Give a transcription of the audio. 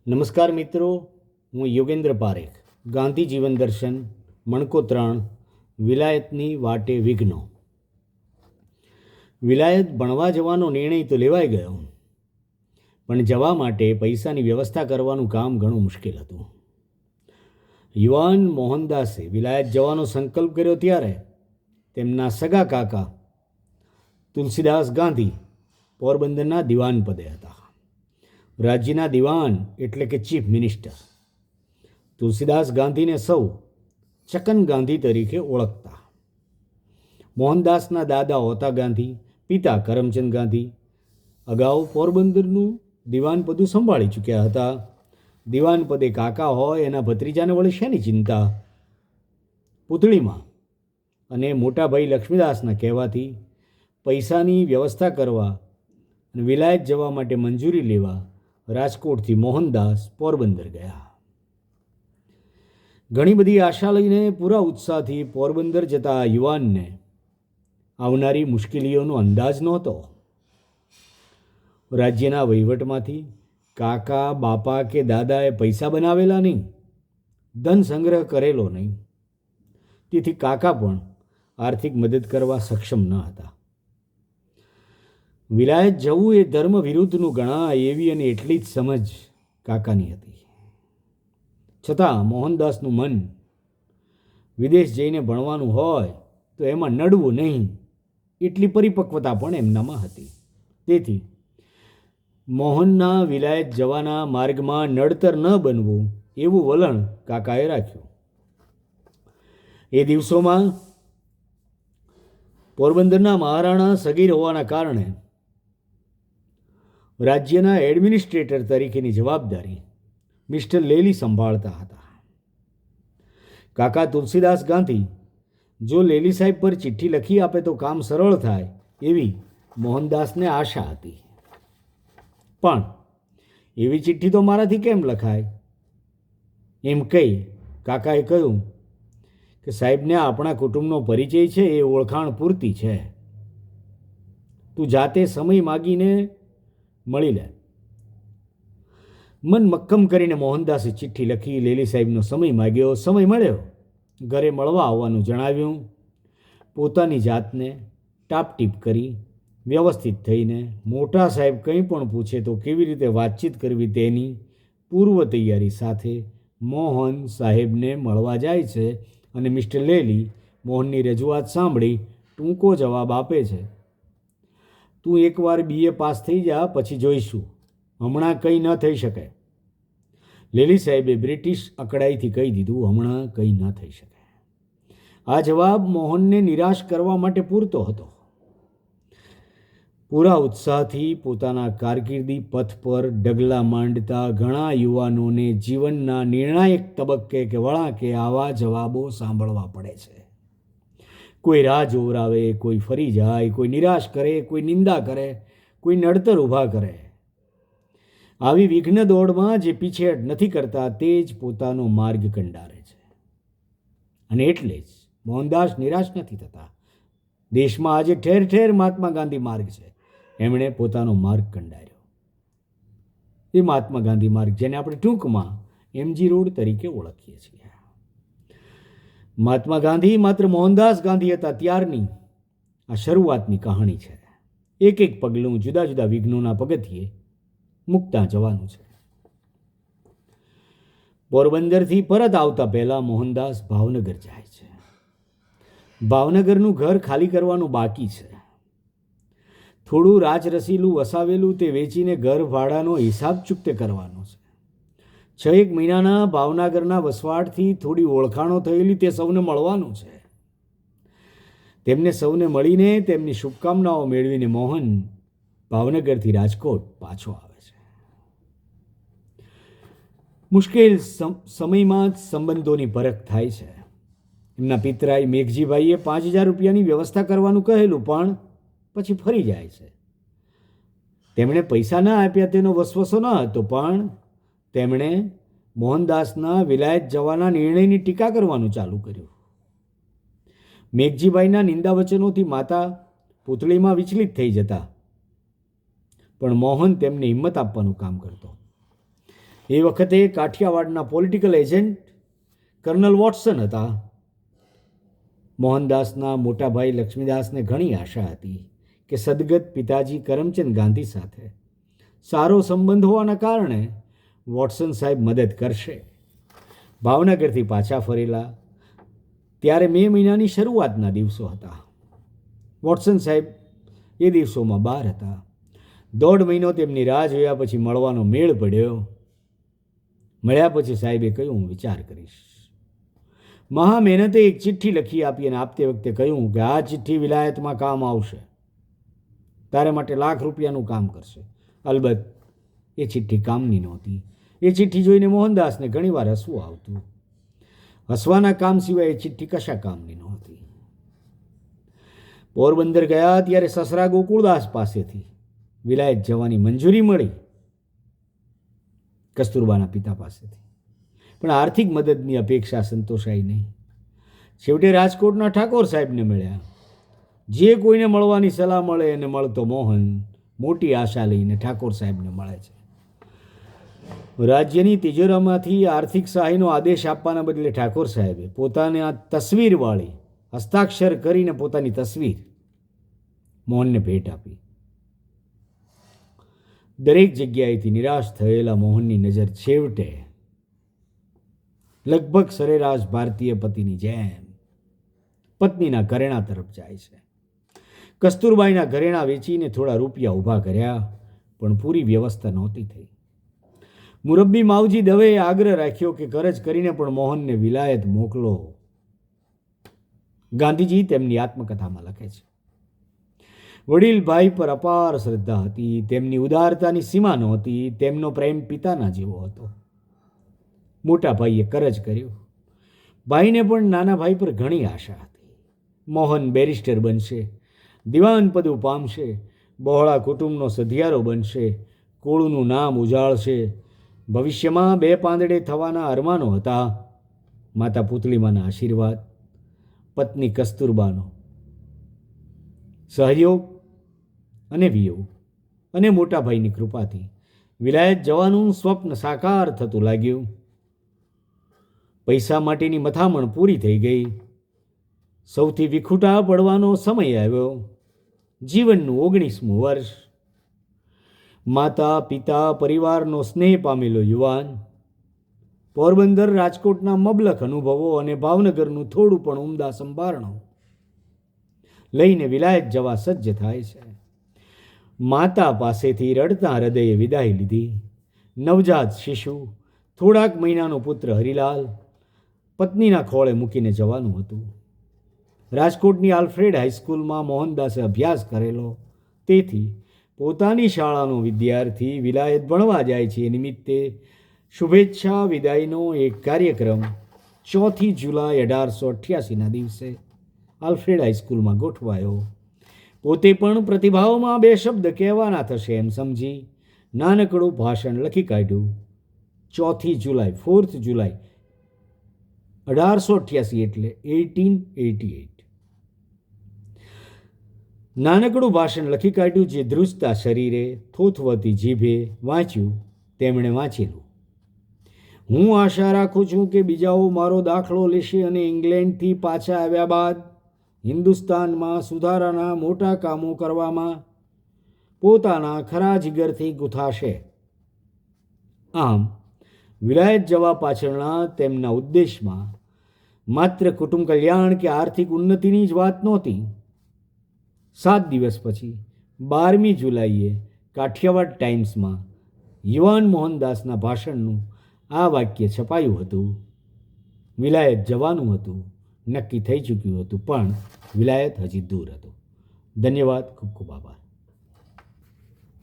નમસ્કાર મિત્રો, હું યોગેન્દ્ર પારેખ. ગાંધી જીવન દર્શન મણકો 3 વિલાયતની વાટે વિઘ્નો. વિલાયત ભણવા જવાનો નિર્ણય તો લેવાઈ ગયો, પણ જવા માટે પૈસાની વ્યવસ્થા કરવાનું કામ ઘણું મુશ્કેલ હતું. યુવાન મોહનદાસે વિલાયત જવાનો સંકલ્પ કર્યો ત્યારે તેમના સગા કાકા તુલસીદાસ ગાંધી પોરબંદરના દિવાન પદે હતા. રાજ્યના દિવાન એટલે કે ચીફ મિનિસ્ટર. તુલસીદાસ ગાંધીને સૌ ચકન ગાંધી તરીકે ઓળખતા. મોહનદાસના દાદા હોતા ગાંધી, પિતા કરમચંદ ગાંધી અગાઉ પોરબંદરનું દિવાન પદું સંભાળી ચૂક્યા હતા. દિવાન પદે કાકા હોય એના ભત્રીજાને વળી શેની ચિંતા? પૂતળીમાં અને મોટા ભાઈ લક્ષ્મીદાસના કહેવાથી પૈસાની વ્યવસ્થા કરવા અને વિલાયત જવા માટે મંજૂરી લેવા રાજકોટથી મોહનદાસ પોરબંદર ગયા. ઘણી બધી આશા લઈને પૂરા ઉત્સાહથી પોરબંદર જતા યુવાનને આવનારી મુશ્કેલીઓનો અંદાજ નહોતો. રાજ્યના વહીવટમાંથી કાકા, બાપા કે દાદાએ પૈસા બનાવેલા નહીં, ધન સંગ્રહ કરેલો નહીં. તેથી કાકા પણ આર્થિક મદદ કરવા સક્ષમ ન હતા. વિલાયત જવું એ ધર્મ વિરુદ્ધનું ગણાય એવી અને એટલી જ સમજ કાકાની હતી. છતાં મોહનદાસનું મન વિદેશ જઈને ભણવાનું હોય તો એમાં નડવું નહીં એટલી પરિપક્વતા પણ એમનામાં હતી. તેથી મોહનના વિલાયત જવાના માર્ગમાં નડતર ન બનવું એવું વલણ કાકાએ રાખ્યું. એ દિવસોમાં પોરબંદરના મહારાણા સગીર હોવાના કારણે રાજ્યના એડમિનિસ્ટ્રેટર તરીકેની જવાબદારી મિસ્ટર લેલી સંભાળતા હતા. કાકા તુલસીદાસ ગાંધી જો લેલી સાહેબ પર ચિઠ્ઠી લખી આપે તો કામ સરળ થાય એવી મોહનદાસને આશા હતી. પણ એવી ચિઠ્ઠી તો મારાથી કેમ લખાય એમ કહી કાકાએ કહ્યું કે સાહેબને આપણા કુટુંબનો પરિચય છે એ ઓળખાણ પૂરતી છે. તું જાતે સમય માગીને મળી લે. મન મક્કમ કરીને મોહનદાસે ચિઠ્ઠી લખી લેલી સાહેબનો સમય માગ્યો. સમય મળ્યો. ઘરે મળવા આવવાનું જણાવ્યું. પોતાની જાતને ટાપટીપ કરી વ્યવસ્થિત થઈને મોટા સાહેબ કંઈ પણ પૂછે તો કેવી રીતે વાતચીત કરવી તેની પૂર્વ તૈયારી સાથે મોહન સાહેબને મળવા જાય છે અને મિસ્ટર લેલી મોહનની રજૂઆત સાંભળી ટૂંકો જવાબ આપે છે. તું એકવાર BA પાસ થઈ જા, પછી જોઈશું, હમણાં કંઈ ન થઈ શકે. લેલી સાહેબે બ્રિટિશ અકડાઈથી કહી દીધું, હમણાં કંઈ ન થઈ શકે. આ જવાબ મોહનને નિરાશ કરવા માટે પૂરતો હતો. પૂરા ઉત્સાહથી પોતાના કારકિર્દી પથ પર ડગલા માંડતા ઘણા યુવાનોને જીવનના નિર્ણાયક તબક્કે કે વળાંકે આવા જવાબો સાંભળવા પડે છે. કોઈ રાહ જોવરાવે, કોઈ ફરી જાય, કોઈ નિરાશ કરે, કોઈ નિંદા કરે, કોઈ નડતર ઊભા કરે. આવી વિઘ્ન દોડમાં જે પીછેહટ નથી કરતા તે જ પોતાનો માર્ગ કંડારે છે. અને એટલે જ મોહનદાસ નિરાશ નથી થતા. દેશમાં આજે ઠેર ઠેર મહાત્મા ગાંધી માર્ગ છે. એમણે પોતાનો માર્ગ કંડાર્યો. એ મહાત્મા ગાંધી માર્ગ જેને આપણે ટૂંકમાં MG રોડ તરીકે ઓળખીએ છીએ. મહાત્મા ગાંધી માત્ર મોહનદાસ ગાંધી હતા ત્યારની આ શરૂઆતની કહાણી છે. એક એક પગલું જુદા જુદા વિઘ્નોના પગથિયે મૂકતા જવાનું છે. પોરબંદરથી પરત આવતા પહેલા મોહનદાસ ભાવનગર જાય છે. ભાવનગરનું ઘર ખાલી કરવાનું બાકી છે. થોડું રાજરસીલું વસાવેલું તે વેચીને ઘર ભાડાનો હિસાબ ચૂકતે કરવાનો છે. 6 મહિનાના ભાવનગરના વસવાટથી થોડી ઓળખાણો થયેલી તે સૌને મળવાનું છે. તેમને સૌને મળીને તેમની શુભકામનાઓ મેળવીને મોહન ભાવનગરથી રાજકોટ પાછો આવે છે. મુશ્કેલ સમયમાં જ સંબંધોની પરખ થાય છે. એમના પિતરાઈ મેઘજીભાઈએ 5000 રૂપિયાની વ્યવસ્થા કરવાનું કહેલું, પણ પછી ફરી જાય છે. તેમણે પૈસા ના આપ્યા તેનો વસવસો ન હતો, પણ તેમણે મોહનદાસના વિલાયત જવાના નિર્ણયની ટીકા કરવાનું ચાલુ કર્યું. મેઘજીભાઈના નિંદા વચનોથી માતા પૂતળીમાં વિચલિત થઈ જતા, પણ મોહન તેમને હિંમત આપવાનું કામ કરતો. એ વખતે કાઠિયાવાડના પોલિટિકલ એજન્ટ કર્નલ વોટસન હતા. મોહનદાસના મોટા ભાઈ લક્ષ્મીદાસને ઘણી આશા હતી કે સદગત પિતાજી કરમચંદ ગાંધી સાથે સારો સંબંધ હોવાના કારણે વોટસન સાહેબ મદદ કરશે. ભાવનગરથી પાછા ફરેલા ત્યારે મે મહિનાની શરૂઆતના દિવસો હતા. વોટસન સાહેબ એ દિવસોમાં બહાર હતા. 1.5 મહિનો તેમની રાહ જોયા પછી મળવાનો મેળ પડ્યો. મળ્યા પછી સાહેબે કહ્યું, હું વિચાર કરીશ. મહા મહેનતે એક ચિઠ્ઠી લખી આપી અને આપતે વખતે કહ્યું કે આ ચિઠ્ઠી વિલાયતમાં કામ આવશે, તારે માટે ₹1,00,000 કામ કરશે. અલબત્ત એ ચિઠ્ઠી કામની નહોતી. એ ચિઠ્ઠી જોઈને મોહનદાસને ઘણીવાર હસવું આવતું. હસવાના કામ સિવાય એ ચિઠ્ઠી કશા કામની નહોતી. પોરબંદર ગયા ત્યારે સસરા ગોકુળદાસ પાસેથી વિલાયત જવાની મંજૂરી મળી, કસ્તુરબાના પિતા પાસેથી. પણ આર્થિક મદદની અપેક્ષા સંતોષાઈ નહીં. છેવટે રાજકોટના ઠાકોર સાહેબને મળ્યા. જે કોઈને મળવાની સલાહ મળે એને મળતો મોહન મોટી આશા લઈને ઠાકોર સાહેબને મળે છે. રાજ્યની તિજોરીમાંથી આર્થિક સહાયનો આદેશ આપવાના બદલે ઠાકોર સાહેબે પોતાને આ તસવીરવાળી હસ્તાક્ષર કરીને પોતાની તસવીર મોહનને ભેટ આપી. દરેક જગ્યાએથી નિરાશ થયેલા મોહનની નજર છેવટે લગભગ સરેરાશ ભારતીય પતિની જેમ પત્નીના ઘરેણા તરફ જાય છે. કસ્તુરબાઈના ઘરેણા વેચીને થોડા રૂપિયા ઊભા કર્યા, પણ પૂરી વ્યવસ્થા નહોતી થઈ. મુરબ્બી માવજી દવેએ આગ્રહ રાખ્યો કે કરજ કરીને પણ મોહનને વિલાયત મોકલો. ગાંધીજી તેમની આત્મકથામાં લખે છે, વડીલ ભાઈ પર અપાર શ્રદ્ધા હતી. તેમની ઉદારતાની સીમા નહોતી. તેમનો પ્રેમ પિતાના જેવો હતો. મોટા ભાઈએ કરજ કર્યું. ભાઈને પણ નાના ભાઈ પર ઘણી આશા હતી. મોહન બેરિસ્ટર બનશે, દિવાન પદું પામશે, બહોળા કુટુંબનો સધિયારો બનશે, કુળનું નામ ઉજાળશે. ભવિષ્યમાં 2 પાંદડે થવાના અરમાનો હતા. માતા પુતળીમાના આશીર્વાદ, પત્ની કસ્તુરબાનો સહયોગ અને વિયોગ અને મોટા ભાઈની કૃપાથી વિલાયત જવાનું સ્વપ્ન સાકાર થતું લાગ્યું. પૈસા માટેની મથામણ પૂરી થઈ ગઈ. સૌથી વિખૂટા પડવાનો સમય આવ્યો. જીવનનું 19મું વર્ષ. માતા પિતા પરિવારનો સ્નેહ પામેલો યુવાન પોરબંદર રાજકોટના મબલખ અનુભવો અને ભાવનગરનું થોડું પણ ઉમદા સંભારણો લઈને વિલાયત જવા સજ્જ થાય છે. માતા પાસેથી રડતા હૃદયે વિદાય લીધી. નવજાત શિશુ, થોડાક મહિનાનો પુત્ર હરિલાલ પત્નીના ખોળે મૂકીને જવાનું હતું. રાજકોટની આલ્ફ્રેડ હાઈસ્કૂલમાં મોહનદાસે અભ્યાસ કરેલો. તેથી પોતાની શાળાનો વિદ્યાર્થી વિલાયત ભણવા જાય છે. એ નિમિત્તે શુભેચ્છા વિદાયનો એક કાર્યક્રમ 4 જુલાઈ 1888ના દિવસે આલ્ફ્રેડ હાઈસ્કૂલમાં ગોઠવાયો. પોતે પણ પ્રતિભાવમાં 2 શબ્દ કહેવાના થશે એમ સમજી નાનકડું ભાષણ લખી કાઢ્યું. 4 જુલાઈ 4th જુલાઈ 1888 એટલે 1888. નાનકડું ભાષણ લખી કાઢ્યું, જે ધ્રુજતા શરીરે થોથવતી જીભે વાંચ્યું તેમણે વાંચેલું. હું આશા રાખું છું કે બીજાઓ મારો દાખલો લેશે અને ઇંગ્લેન્ડથી પાછા આવ્યા બાદ હિન્દુસ્તાનમાં સુધારાના મોટા કામો કરવામાં પોતાના ખરા જીગરથી ગૂંથાશે. આમ વિલાયત જવા પાછળના તેમના ઉદ્દેશમાં માત્ર કુટુંબ કલ્યાણ કે આર્થિક ઉન્નતિની જ વાત નહોતી. 7 દિવસ પછી 12મી જુલાઈએ કાઠિયાવાડ ટાઈમ્સમાં યુવાન મોહનદાસના ભાષણનું આ વાક્ય છપાયું હતું. વિલાયત જવાનું હતું, નક્કી થઈ ચૂક્યું હતું, પણ વિલાયત હજી દૂર હતું. ધન્યવાદ. ખૂબ ખૂબ આભાર.